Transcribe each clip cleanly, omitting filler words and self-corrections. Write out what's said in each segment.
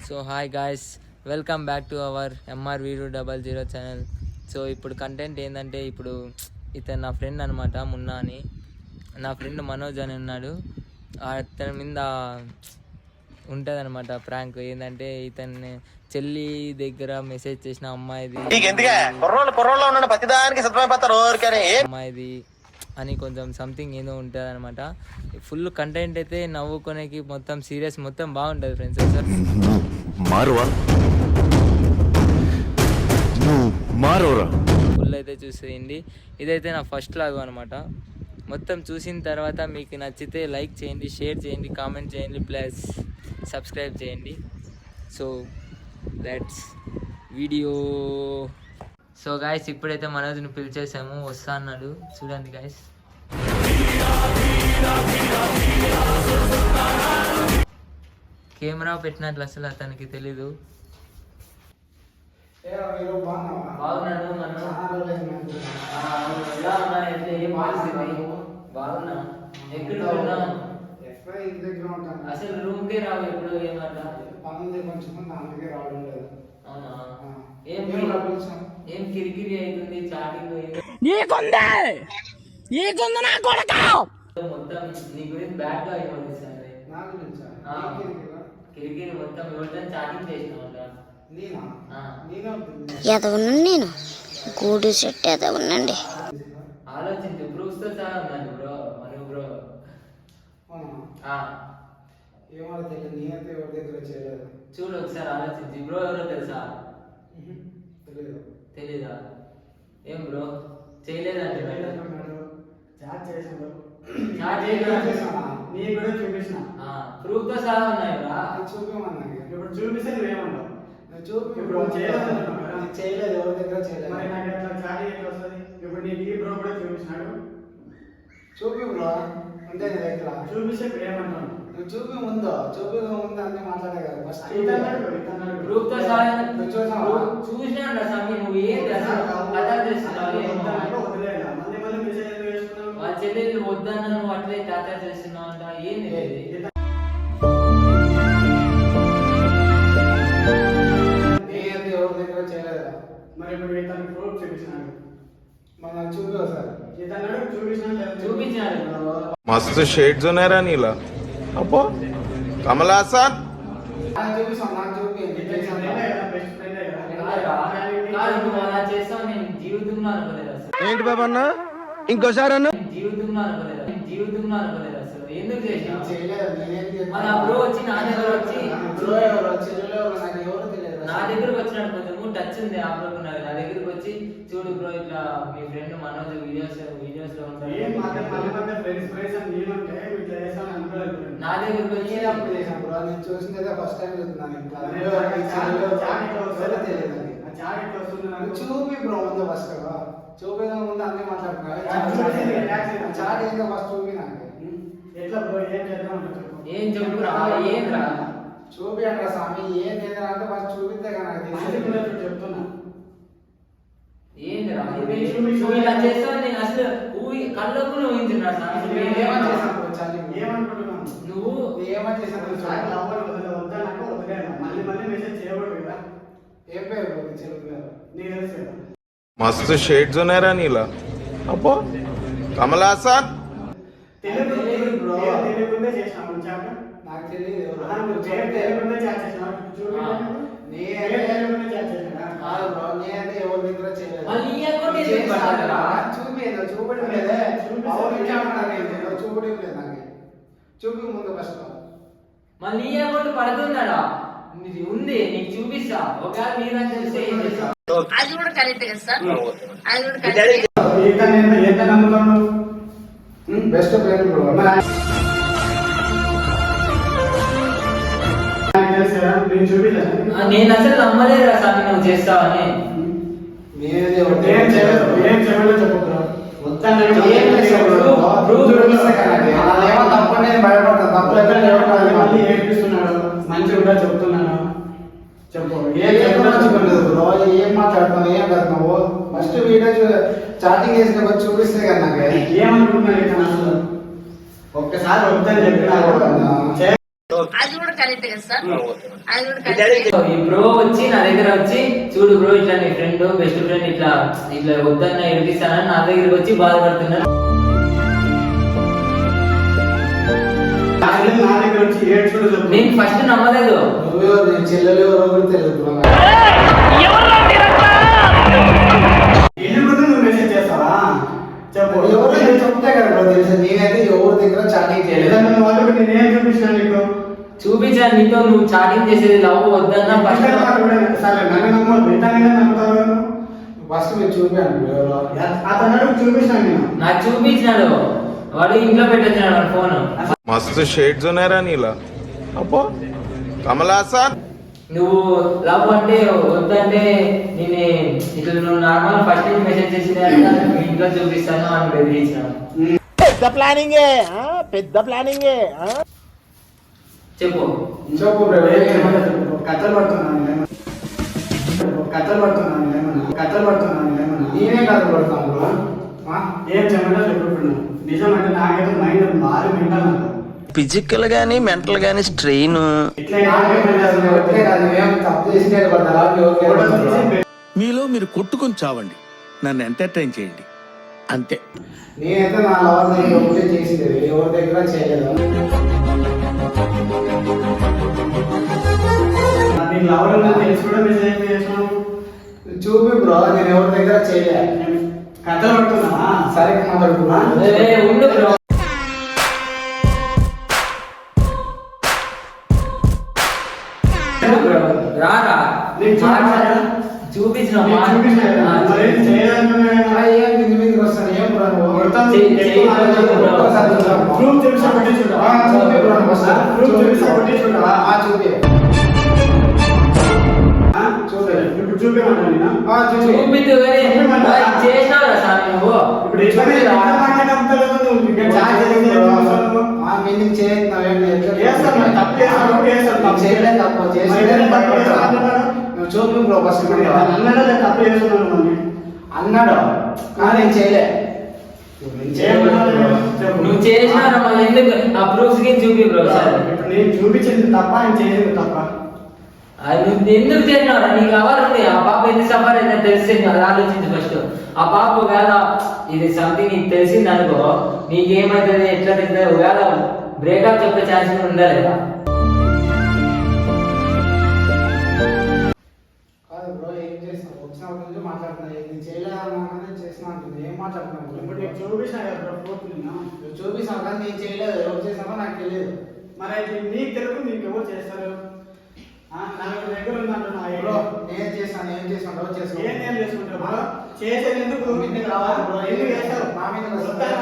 So hi guys, welcome back to our MR Veeru 00 channel. So ఇప్పుడు content ఏంటంటే, ఇప్పుడు ఇతను నా ఫ్రెండ్ అనమాట, మున్నా అని. నా ఫ్రెండ్ మనోజ్ అని ఉన్నాడు. అతని మీద ఉంటుంది అనమాట ప్రాంక్. ఏంటంటే, ఇతన్ని చెల్లి దగ్గర మెసేజ్ చేసిన అమ్మాయిది అమ్మాయిది అని కొంచెం సంథింగ్ ఏదో ఉంటుంది అనమాట. ఫుల్ కంటెంట్ అయితే నవ్వుకోనేకి మొత్తం సీరియస్ మొత్తం బాగుంటుంది ఫ్రెండ్స్. సార్ ఫుల్ అయితే చూసేయండి. ఇదైతే నా ఫస్ట్ లాగ్ అనమాట. మొత్తం చూసిన తర్వాత మీకు నచ్చితే లైక్ చేయండి, షేర్ చేయండి, కామెంట్ చేయండి, ప్లస్ సబ్స్క్రైబ్ చేయండి. So that's video. So guys, ఇప్పుడైతే మనోజ్ని పిలిచేసాము, వస్తా అన్నాడు. చూడండి గాయస్. కెమెరా పెట్టినట్లు అసలు అతనికి తెలీదు. బాగున్నాడు బాగున్నా. ఎక్కడ అసలు రూమ్ కే రావు ఎప్పుడు. ఏమన్నా అవునా? ఏం కిరికిరి అవుతుంది, చాటింగ్ మొత్తం నీ గురించి బ్యాడ్ గా అయిపోతుంది. కిరికిరి మొత్తం ఎవరితో చాటింగ్ చేసినామంట. నేను గూడు సెట్ ఉండండి. ఆలోచించు. ప్రూఫ్స్ తో చాలా ఉన్నాను బ్రో. మను బ్రో చూడు ఒకసారి ఆలోచించి. బ్రో ఎవరో తెలుసా? తెలీదా? ఏం బ్రో చేయలేదంటే ప్రూఫ్ తో సహా ఉన్నాయి. ఇప్పుడు చూపిస్తే నువ్వేమన్నావు? చేయలేదు, ఎవరి దగ్గర చేయలేదు. ఇప్పుడు నీకు ఈ బ్రో కూడా చూపించినాడు. చూపి బ్రో అంతే దగ్గర చూపిస్తే ఏమంటాను? నువ్వు చూపి ముందు అన్ని మాట్లాడే కదా. ఫస్ట్ ప్రూఫ్ తో సహా చూసినా నువ్వు ఏం వాళ్ళ చెల్లెలు వద్దన్న నువ్వు అట్లే టాటా చేస్తున్నావు అంట. ఏంది మరి ఇప్పుడు తను ప్రూఫ్ చూపించినాడు. మన చూపించాడు. मस्त शेड्स होणार नीला अप्पो कमल हासन ఏంటి బాబా అన్న ఇంకోసారి అన్న జీవితంలో అనుకోలేదు అసలు. ఎందుకు చేసినా? మన బ్రో వచ్చి నా దగ్గర వచ్చి నా దగ్గరకు వచ్చినాడు. కొంచెం టచ్ ఉంది ఆ బ్రోకు. నా దగ్గరకు వచ్చి చూడు బ్రో, ఇట్లా మీ ఫ్రెండ్ మనోజ్ వీడియోస్ లో ఉంటాడు. నా దగ్గరకు వచ్చి చూసిందే ఫస్ట్ టైం చూపి బ్రో ముందు ఫస్ట్ చూపే ముందు అన్నీ మాట్లాడుతున్నా. చాట్ ఏందో ఫస్ట్ చూపి నాకు. ఎట్లా బ్రో ఏం చేద్దాం? ఏం చెప్పురా? ఏం రా చూపి అంటారా స్వామి? ఏం లేదా అంటే ఫస్ట్ చూపిస్తే కానీ చెప్తున్నా. ఏంటి రా ఇలా చేస్తావు? నేను అసలు కళ్ళకు ఊహించున్నాడు. ఏమనుకుంటున్నాను? నువ్వు ఏమని చేశాను? మళ్ళీ మెసేజ్ చేయబడు కదా. ఏం పేరు నీకు తెలుసు కదా. मस्त शेड्स होणार नीला अप्पो कमल हासन తెలియకుండా చేసినాము చాట్. నాకు తెలియదు. తెలియకుండా చాట్ చేసినాము. నేనే ఎవరి దగ్గర చేయలేదు. చూపడం లేదే. చూపడం లేదు నాకు. చూపి ముందు ఫస్ట్. మళ్ళీ నీ అకౌంట్ పడుతున్నాడా? ఇది ఉంది, నీకు చూపిస్తా. ఒకవేళ మీరు తెలిస్తే ఏం చేస్తా? అది కూడా కరెక్ట్ కదా సార్. అది కూడా బెస్ట్ ఫ్రెండ్ బ్రో. నేను అసలు నమ్మలేదు సార్ నువ్వు చేస్తావని. మంచిగా చెప్తున్నాను. చెప్పు ఏం మాట్లాడుతున్నావు? ఏం కడుతున్నావు? ఫస్ట్ వీడియో చాటింగ్ చేసినప్పుడు చూపిస్తే కదా నాకు. ఏమనుకుంటున్నాను? ఒక్కసారి వద్దని చెప్పినా అది కూడా కరెక్ట్ కదా సార్, అది కూడా కరెక్ట్. ఈ బ్రో వచ్చి నా దగ్గర వచ్చి చూడు బ్రో ఇట్లా నీ ఫ్రెండ్ బెస్ట్ ఫ్రెండ్ ఇట్లా ఇట్లా వద్దన్న ఏడిపిస్తానని నా దగ్గరికి వచ్చి బాధపడుతున్నారు. నా దగ్గర వచ్చి ఏడ్చుడు నేను ఫస్ట్ నమ్మలేదు. చెల్లెలు ఎవరో కూడా తెలియదు. ఎన్ని మంది నువ్వు మెసేజ్ చేస్తావా చెప్పు. ఎవరైనా చెప్తే కదా తెలుసు. నేనైతే ఎవరి దగ్గర చాటింగ్ చేయలేదు. వాళ్ళకి నేనేం చూపించాను నీకు? చూపించాను నీతో నువ్వు చాటింగ్ చేసేది లవ్ వద్దన్న ఫస్ట్. సరే నన్ను నమ్మదు ఎంతైనా నమ్ముతావు. ఫస్ట్ మీరు చూపాను అతను చూపించాను నేను. నాకు చూపించినాడు వాడు ఇంట్లో పెట్టొచ్చినాడు వాడు ఫోన్. मस्त शेड्स ఉన్నాయరా నీలా అబ్బో కమలాసన్. నువ్వు లవ్ అంటే వద్దంటే నేను ఇట్లా నువ్వు నార్మల్ ఫస్ట్ టైం మెసేజ్ చేసింది ఇంట్లో చూపిస్తాను అని బెదిరించినాను. పెద్ద ప్లానింగే చెప్పు చెప్పు కథలు పడుతున్నాను నేనే కథలు పడుతాను బ్రో. ఏం చెప్పండి చెప్పు. నిజం అంటే నాకైతే మైండ్ బాగా వింటాను. ఫిజికల్ గానీ మెంటల్ గానీ స్ట్రెయిన్. మీలో మీరు కొట్టుకొని చావండి, నన్ను ఎంటర్టైన్ చేయండి అంతే. నేనైతే నా లవర్ దగ్గర ఒకటే చేసింది, ఎవరి దగ్గర చేయలేదు. చూపి బ్రో, నేను ఎవరి దగ్గర చేయలేదు. కథలు పడుతున్నా సరే మాట్లాడుతున్నా. ఉండు బ్రో. రారా చూపించిన చేసినావురా సార్ నువ్వు. అన్నాడు నేను చేయలే. నువ్వు చేసినారా మళ్ళీ ఎందుకు ఆ ప్రూఫ్స్ కి చూపి బ్రో. సార్ ఇప్పుడు నేను చూపించింది తప్ప నేను చేసింది తప్ప. నువ్వు ఎందుకు చేసినావురా? నీకు కావాలండి ఆ పాప ఎందుకు సఫర్ అయితే తెలిసింది అది ఆలోచించు ఫస్ట్. ఆ పాప ఒకవేళ ఇది సంథింగ్ నీకు తెలిసింది అనుకో నీకేమైతుంది ఎట్లా తింటుంది ఒకవేళ బ్రేకప్ చెప్పే ఛాన్స్ ఉండలేదా? కాదు బ్రో, ఏం చేస్తావు? వచ్చినప్పటి నుంచి మాట్లాడుతున్నా. నేను చేయలేదు చేసిన అంటుంది. ఏం మాట్లాడుతున్నావు? ఇప్పుడు నీకు చూపించాను కదా బ్రో. చూపిస్తాను కానీ నేను చేయలేదు. ఎవరు చేసామో నాకు తెలియదు. మరి అయితే నీకు తెలుగు నీకు ఎవరు చేస్తారు? నాకు దగ్గర ఉందంటున్నా. నేను చేస్తాను ఏం చేస్తాను రోజు చేస్తాను. ఏం చేసుకుంటావు బ్రో? చేసేది ఎందుకు? ఇంటికి రావాలి బ్రో. ఎందుకు చేస్తావు? మా మీద వస్తారు.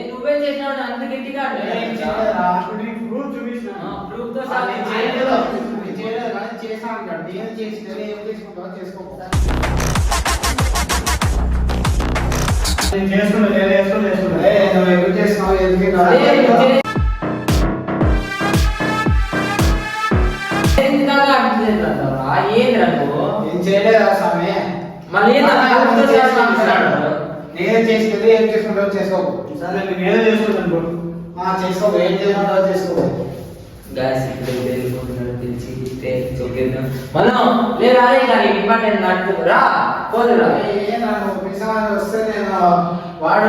నువ్వే చేసినావు అంత గట్టిగా నేనే చేసుకుంటే ఏం చేసుకుంటావు చేసుకోకు. నేనే చేసుకుంటాను చేసుకోకు. ఏం చేసుకుంటావు చేసుకోకు. వస్తే నేను వాడు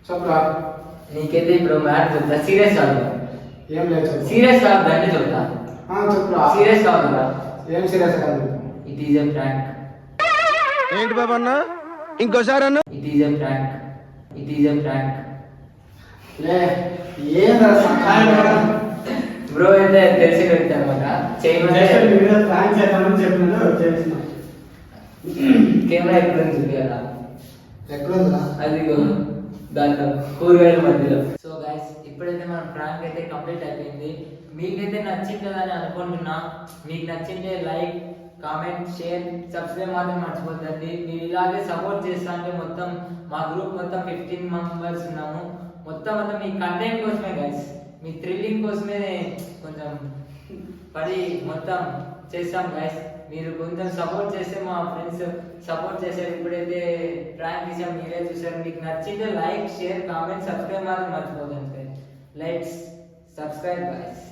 చెప్పురా. నీకైతే ఇప్పుడు మ్యాట్ చెప్తా సీరియస్ కాదు. ఏం లేదు సీరియస్ కాదు దండి చెప్తా. చెప్పురా. సీరియస్ కాదు ఏం సీరియస్ కాదు. It is a prank. ఏంటి బాబా అన్న ఇంకోసారి అన్న. It is a prank. It is a prank. Bro అయితే తెలిసి వ్యక్తి అనమాట. కెమెరా ఎక్కడ చూపించాలా? ఎక్కడుందిరా? అదిగో దాంట్లో కూరగాయల మధ్యలో. సో గైస్ ఇప్పుడైతే మన ప్రాంక్ అయితే కంప్లీట్ అయిపోయింది. మీకైతే నచ్చిందని అనుకుంటున్నా. మీకు నచ్చింటే లైక్, కామెంట్, షేర్, సబ్స్క్రైబ్ మాత్రం మర్చిపోద్దండి. మీరు ఇలాగే సపోర్ట్ చేస్తా అంటే మొత్తం మా గ్రూప్ మొత్తం 15 మెంబర్స్ ఉన్నాము. మొత్తం అంతా మీ కంటెంట్ కోసమే గైస్, మీ థ్రిల్లింగ్ కోసమే కొంచెం పడి మొత్తం చేస్తాం గైస్. మీరు కొంచెం సపోర్ట్ చేస్తే మా ఫ్రెండ్స్ సపోర్ట్ చేశారు. ఇప్పుడైతే ప్రాంక్ తీసాం, మీరే చూసారు. మీకు నచ్చింటే లైక్, షేర్, కామెంట్, సబ్స్క్రైబ్ మాత్రం మర్చిపోకండి. Likes, subscribe guys.